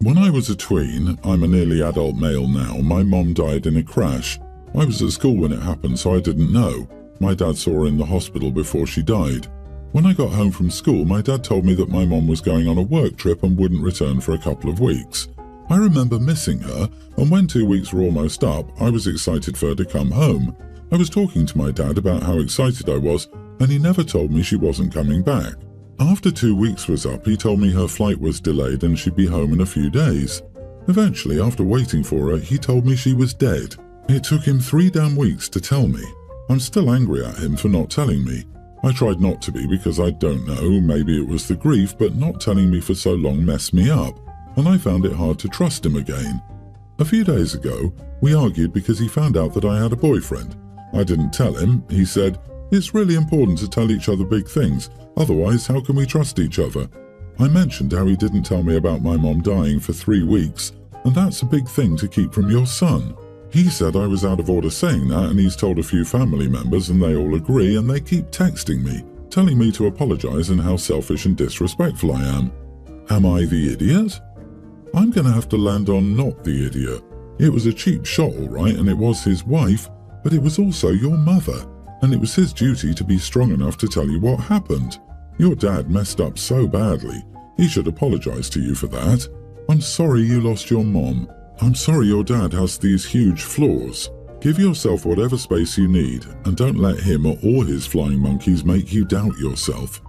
When I was a tween, I'm a nearly adult male now, my mom died in a crash. I was at school when it happened, so I didn't know. My dad saw her in the hospital before she died. When I got home from school, my dad told me that my mom was going on a work trip and wouldn't return for a couple of weeks. I remember missing her, and when 2 weeks were almost up, I was excited for her to come home. I was talking to my dad about how excited I was, and he never told me she wasn't coming back. After 2 weeks was up, he told me her flight was delayed and she'd be home in a few days. Eventually, after waiting for her, he told me she was dead. It took him 3 damn weeks to tell me. I'm still angry at him for not telling me. I tried not to be because I don't know, maybe it was the grief, but not telling me for so long messed me up, and I found it hard to trust him again. A few days ago, we argued because he found out that I had a boyfriend. I didn't tell him. He said, "It's really important to tell each other big things. Otherwise, how can we trust each other?" I mentioned how he didn't tell me about my mom dying for 3 weeks, and that's a big thing to keep from your son. He said I was out of order saying that, and he's told a few family members and they all agree, and they keep texting me, telling me to apologize and how selfish and disrespectful I am. Am I the idiot? I'm going to have to land on not the idiot. It was a cheap shot, all right, and it was his wife, but it was also your mother, and it was his duty to be strong enough to tell you what happened. Your dad messed up so badly. He should apologize to you for that. I'm sorry you lost your mom. I'm sorry your dad has these huge flaws. Give yourself whatever space you need, and don't let him or all his flying monkeys make you doubt yourself.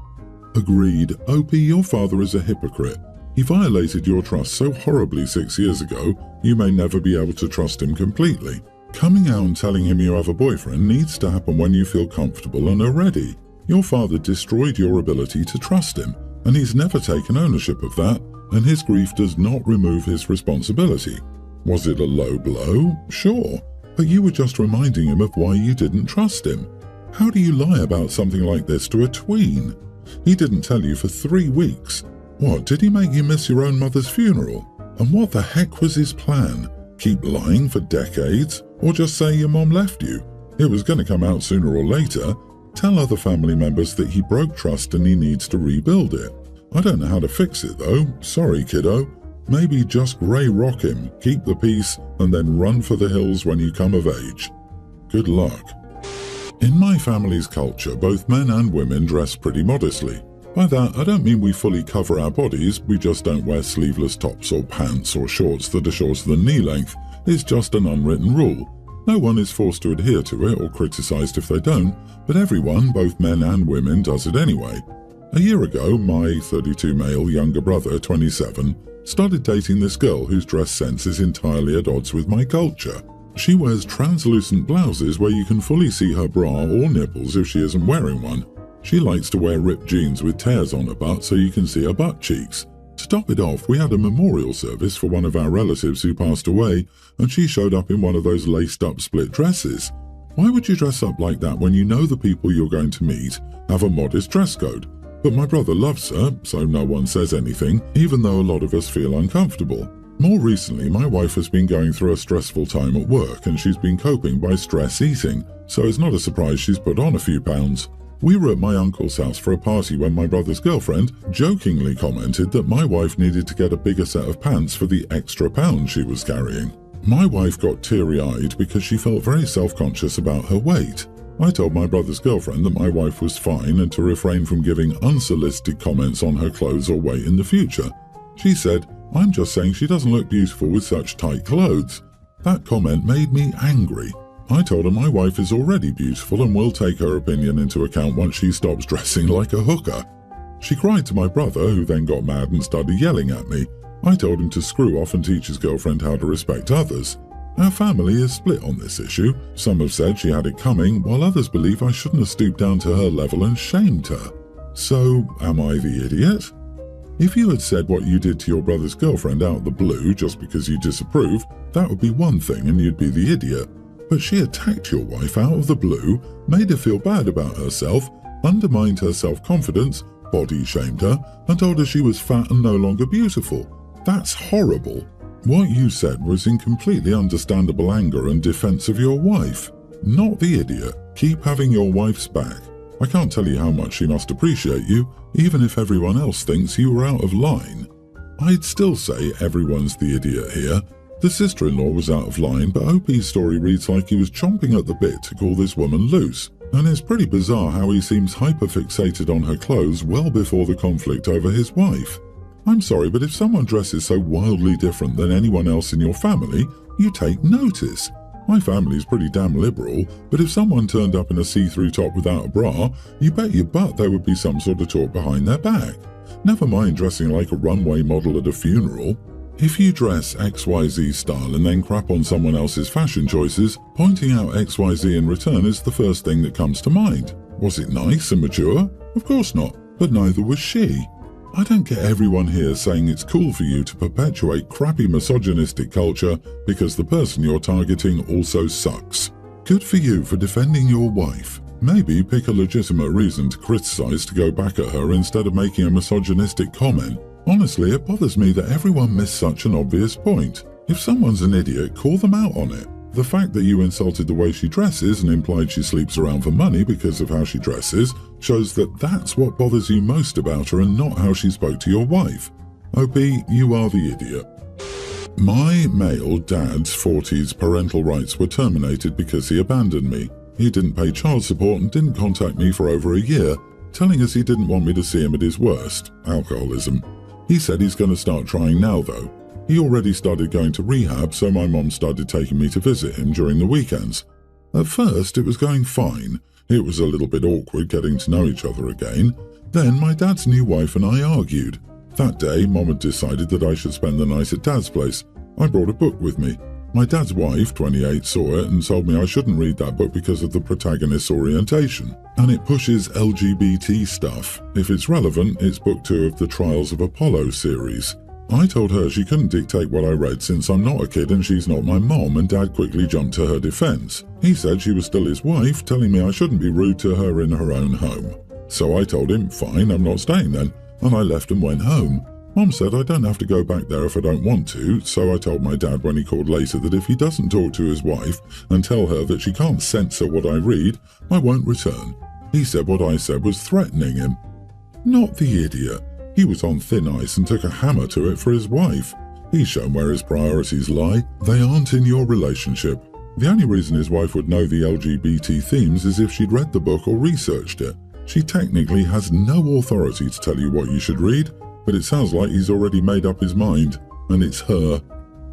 Agreed. Opie, your father is a hypocrite. He violated your trust so horribly 6 years ago, you may never be able to trust him completely. Coming out and telling him you have a boyfriend needs to happen when you feel comfortable and are ready. Your father destroyed your ability to trust him, and he's never taken ownership of that, and his grief does not remove his responsibility. Was it a low blow? Sure, but you were just reminding him of why you didn't trust him. How do you lie about something like this to a tween? He didn't tell you for 3 weeks. What, did he make you miss your own mother's funeral? And what the heck was his plan? Keep lying for decades? Or just say your mom left you? It was going to come out sooner or later. Tell other family members that he broke trust and he needs to rebuild it. I don't know how to fix it though. Sorry, kiddo. Maybe just grey rock him, keep the peace, and then run for the hills when you come of age. Good luck. In my family's culture, both men and women dress pretty modestly. By that, I don't mean we fully cover our bodies, we just don't wear sleeveless tops or pants or shorts that are shorter than knee length. It's just an unwritten rule. No one is forced to adhere to it or criticised if they don't, but everyone, both men and women, does it anyway. A year ago, my 32 male younger brother, 27, started dating this girl whose dress sense is entirely at odds with my culture. She wears translucent blouses where you can fully see her bra or nipples if she isn't wearing one. She likes to wear ripped jeans with tears on her butt so you can see her butt cheeks. To top it off, we had a memorial service for one of our relatives who passed away, and she showed up in one of those laced-up split dresses. Why would you dress up like that when you know the people you're going to meet have a modest dress code? But my brother loves her, so no one says anything, even though a lot of us feel uncomfortable. More recently, my wife has been going through a stressful time at work, and she's been coping by stress eating, so it's not a surprise she's put on a few pounds. We were at my uncle's house for a party when my brother's girlfriend jokingly commented that my wife needed to get a bigger set of pants for the extra pounds she was carrying. My wife got teary-eyed because she felt very self-conscious about her weight. I told my brother's girlfriend that my wife was fine and to refrain from giving unsolicited comments on her clothes or weight in the future. She said, "I'm just saying she doesn't look beautiful with such tight clothes." That comment made me angry. I told her my wife is already beautiful and will take her opinion into account once she stops dressing like a hooker. She cried to my brother, who then got mad and started yelling at me. I told him to screw off and teach his girlfriend how to respect others. Our family is split on this issue. Some have said she had it coming, while others believe I shouldn't have stooped down to her level and shamed her. So, am I the idiot? If you had said what you did to your brother's girlfriend out of the blue just because you disapprove, that would be one thing and you'd be the idiot. But she attacked your wife out of the blue, made her feel bad about herself, undermined her self-confidence, body-shamed her, and told her she was fat and no longer beautiful. That's horrible. What you said was in completely understandable anger and defense of your wife. Not the idiot. Keep having your wife's back. I can't tell you how much she must appreciate you, even if everyone else thinks you were out of line. I'd still say everyone's the idiot here. The sister-in-law was out of line, but OP's story reads like he was chomping at the bit to call this woman loose. And it's pretty bizarre how he seems hyper-fixated on her clothes well before the conflict over his wife. I'm sorry, but if someone dresses so wildly different than anyone else in your family, you take notice. My family's pretty damn liberal, but if someone turned up in a see-through top without a bra, you bet your butt there would be some sort of talk behind their back. Never mind dressing like a runway model at a funeral. If you dress XYZ style and then crap on someone else's fashion choices, pointing out XYZ in return is the first thing that comes to mind. Was it nice and mature? Of course not, but neither was she. I don't get everyone here saying it's cool for you to perpetuate crappy misogynistic culture because the person you're targeting also sucks. Good for you for defending your wife. Maybe pick a legitimate reason to criticize to go back at her instead of making a misogynistic comment. Honestly, it bothers me that everyone missed such an obvious point. If someone's an idiot, call them out on it. The fact that you insulted the way she dresses and implied she sleeps around for money because of how she dresses shows that that's what bothers you most about her and not how she spoke to your wife. OP, you are the idiot. My male dad's 40s parental rights were terminated because he abandoned me. He didn't pay child support and didn't contact me for over a year, telling us he didn't want me to see him at his worst, alcoholism. He said he's going to start trying now though. He already started going to rehab, so my mom started taking me to visit him during the weekends. At first it was going fine. It was a little bit awkward getting to know each other again. Then my dad's new wife and I argued. That day Mom had decided that I should spend the night at Dad's place. I brought a book with me. My dad's wife, 28, saw it and told me I shouldn't read that book because of the protagonist's orientation. And it pushes LGBT stuff. If it's relevant, it's book 2 of the Trials of Apollo series. I told her she couldn't dictate what I read since I'm not a kid and she's not my mom, and Dad quickly jumped to her defense. He said she was still his wife, telling me I shouldn't be rude to her in her own home. So I told him, fine, I'm not staying then, and I left and went home. Mom said I don't have to go back there if I don't want to, so I told my dad when he called later that if he doesn't talk to his wife and tell her that she can't censor what I read, I won't return. He said what I said was threatening him. Not the idiot. He was on thin ice and took a hammer to it for his wife. He's shown where his priorities lie. They aren't in your relationship. The only reason his wife would know the LGBT themes is if she'd read the book or researched it. She technically has no authority to tell you what you should read, but it sounds like he's already made up his mind, and it's her.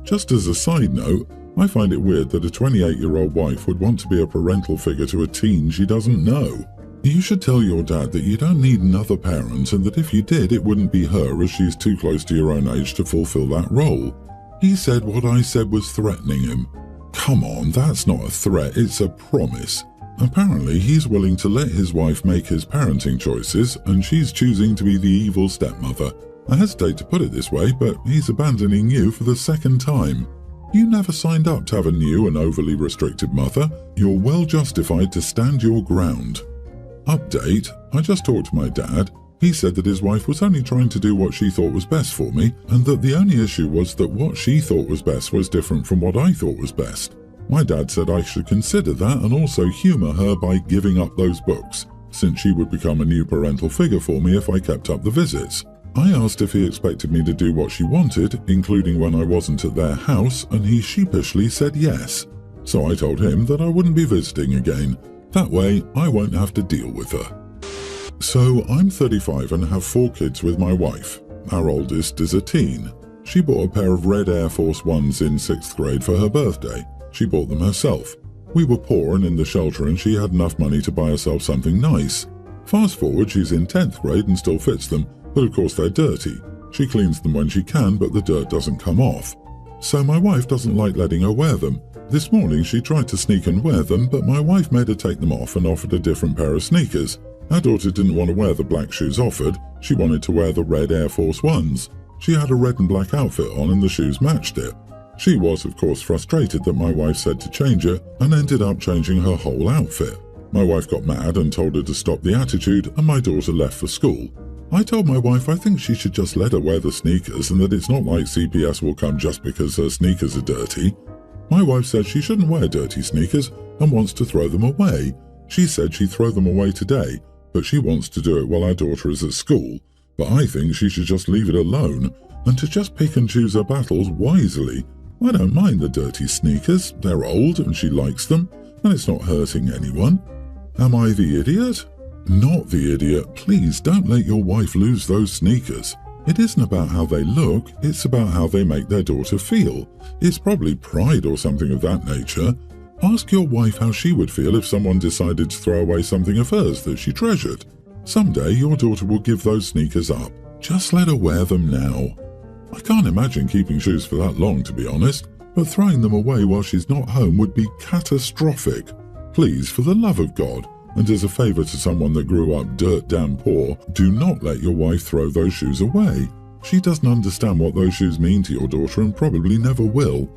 Just as a side note, I find it weird that a 28-year-old wife would want to be a parental figure to a teen she doesn't know. You should tell your dad that you don't need another parent and that if you did, it wouldn't be her as she's too close to your own age to fulfill that role. He said what I said was threatening him. Come on, that's not a threat, it's a promise. Apparently, he's willing to let his wife make his parenting choices, and she's choosing to be the evil stepmother. I hesitate to put it this way, but he's abandoning you for the second time. You never signed up to have a new and overly restricted mother. You're well justified to stand your ground. Update, I just talked to my dad. He said that his wife was only trying to do what she thought was best for me, and that the only issue was that what she thought was best was different from what I thought was best. My dad said I should consider that and also humour her by giving up those books, since she would become a new parental figure for me if I kept up the visits. I asked if he expected me to do what she wanted, including when I wasn't at their house, and he sheepishly said yes. So I told him that I wouldn't be visiting again. That way, I won't have to deal with her. So I'm 35 and have 4 kids with my wife. Our oldest is a teen. She bought a pair of red Air Force Ones in 6th grade for her birthday. She bought them herself. We were poor and in the shelter and she had enough money to buy herself something nice. Fast forward, she's in 10th grade and still fits them, but of course they're dirty. She cleans them when she can, but the dirt doesn't come off. So my wife doesn't like letting her wear them. This morning she tried to sneak and wear them, but my wife made her take them off and offered a different pair of sneakers. Our daughter didn't want to wear the black shoes offered. She wanted to wear the red Air Force Ones. She had a red and black outfit on and the shoes matched it. She was, of course, frustrated that my wife said to change it and ended up changing her whole outfit. My wife got mad and told her to stop the attitude, and my daughter left for school. I told my wife I think she should just let her wear the sneakers and that it's not like CPS will come just because her sneakers are dirty. My wife said she shouldn't wear dirty sneakers and wants to throw them away. She said she'd throw them away today, but she wants to do it while our daughter is at school. But I think she should just leave it alone. and to just pick and choose her battles wisely. I don't mind the dirty sneakers, they're old and she likes them, and it's not hurting anyone. Am I the idiot? Not the idiot. Please don't let your wife lose those sneakers. It isn't about how they look, it's about how they make their daughter feel. It's probably pride or something of that nature. Ask your wife how she would feel if someone decided to throw away something of hers that she treasured. Someday your daughter will give those sneakers up. Just let her wear them now. I can't imagine keeping shoes for that long, to be honest, but throwing them away while she's not home would be catastrophic. Please, for the love of God, and as a favour to someone that grew up dirt damn poor, do not let your wife throw those shoes away. She doesn't understand what those shoes mean to your daughter and probably never will.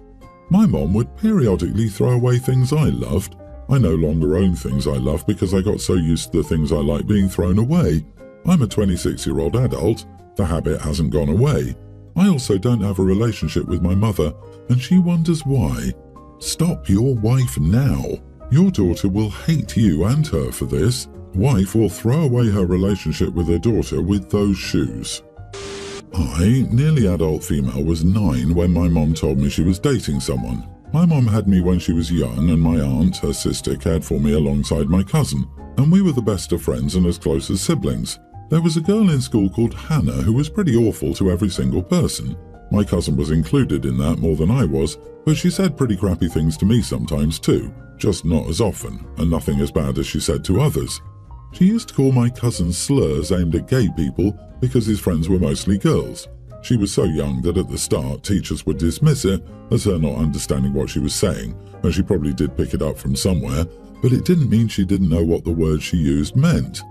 My mom would periodically throw away things I loved. I no longer own things I love because I got so used to the things I like being thrown away. I'm a 26-year-old adult. The habit hasn't gone away. I also don't have a relationship with my mother, and she wonders why. Stop your wife now. Your daughter will hate you and her for this. Wife will throw away her relationship with her daughter with those shoes. I, nearly adult female, was 9 when my mom told me she was dating someone. My mom had me when she was young, and my aunt, her sister, cared for me alongside my cousin, and we were the best of friends and as close as siblings. There was a girl in school called Hannah who was pretty awful to every single person. My cousin was included in that more than I was, but she said pretty crappy things to me sometimes too, just not as often, and nothing as bad as she said to others. She used to call my cousin slurs aimed at gay people because his friends were mostly girls. She was so young that at the start teachers would dismiss it as her not understanding what she was saying, and she probably did pick it up from somewhere, but it didn't mean she didn't know what the words she used meant.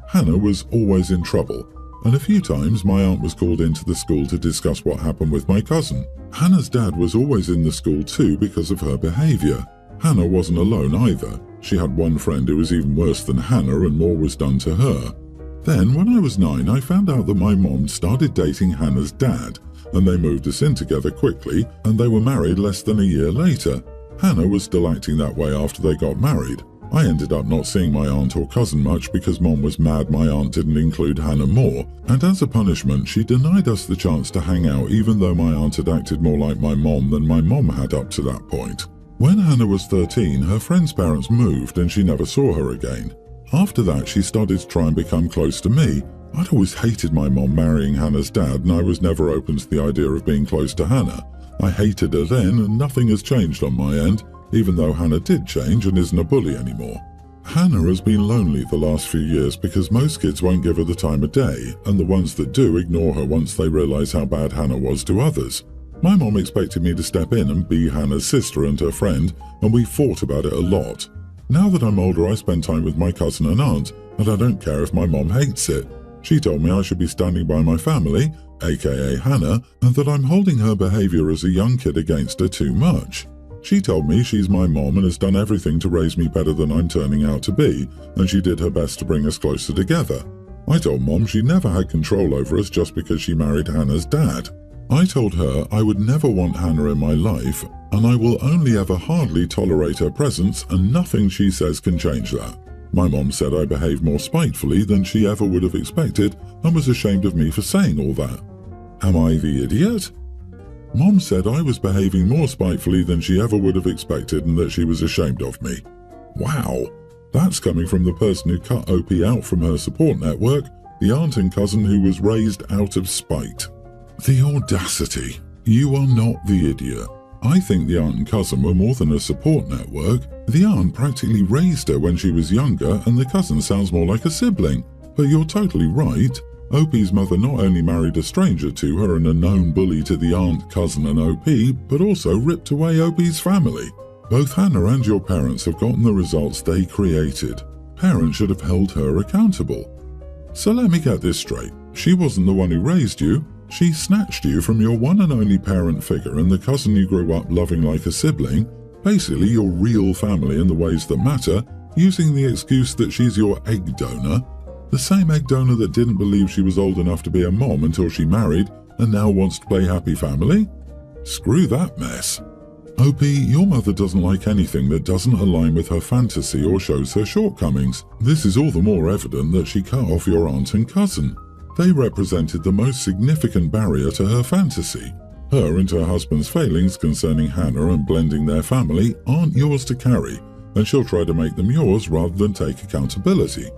Hannah was always in trouble, and a few times my aunt was called into the school to discuss what happened with my cousin. Hannah's dad was always in the school too because of her behaviour. Hannah wasn't alone either. She had one friend who was even worse than Hannah, and more was done to her. Then, when I was 9, I found out that my mom started dating Hannah's dad, and they moved us in together quickly, and they were married less than a year later. Hannah was still acting that way after they got married. I ended up not seeing my aunt or cousin much because Mom was mad my aunt didn't include Hannah more, and as a punishment she denied us the chance to hang out even though my aunt had acted more like my mom than my mom had up to that point. When Hannah was 13, her friend's parents moved and she never saw her again. After that she started to try and become close to me. I'd always hated my mom marrying Hannah's dad, and I was never open to the idea of being close to Hannah. I hated her then, and nothing has changed on my end, even though Hannah did change and isn't a bully anymore. Hannah has been lonely the last few years because most kids won't give her the time of day, and the ones that do ignore her once they realise how bad Hannah was to others. My mom expected me to step in and be Hannah's sister and her friend, and we fought about it a lot. Now that I'm older, I spend time with my cousin and aunt, and I don't care if my mom hates it. She told me I should be standing by my family, aka Hannah, and that I'm holding her behaviour as a young kid against her too much. She told me she's my mom and has done everything to raise me better than I'm turning out to be, and she did her best to bring us closer together. I told Mom she never had control over us just because she married Hannah's dad. I told her I would never want Hannah in my life, and I will only ever hardly tolerate her presence, and nothing she says can change that. My mom said I behaved more spitefully than she ever would have expected and was ashamed of me for saying all that. Am I the idiot? Mom said I was behaving more spitefully than she ever would have expected and that she was ashamed of me. Wow, that's coming from the person who cut OP out from her support network, the aunt and cousin who was raised out of spite. The audacity. You are not the idiot. I think the aunt and cousin were more than a support network. The aunt practically raised her when she was younger, and the cousin sounds more like a sibling. But you're totally right. OP's mother not only married a stranger to her and a known bully to the aunt, cousin and OP, but also ripped away OP's family. Both Hannah and your parents have gotten the results they created. Parents should have held her accountable. So let me get this straight. She wasn't the one who raised you. She snatched you from your one and only parent figure and the cousin you grew up loving like a sibling, basically your real family in the ways that matter, using the excuse that she's your egg donor. The same egg donor that didn't believe she was old enough to be a mom until she married and now wants to play happy family? Screw that mess. OP, your mother doesn't like anything that doesn't align with her fantasy or shows her shortcomings. This is all the more evident that she cut off your aunt and cousin. They represented the most significant barrier to her fantasy. Her and her husband's failings concerning Hannah and blending their family aren't yours to carry, and she'll try to make them yours rather than take accountability.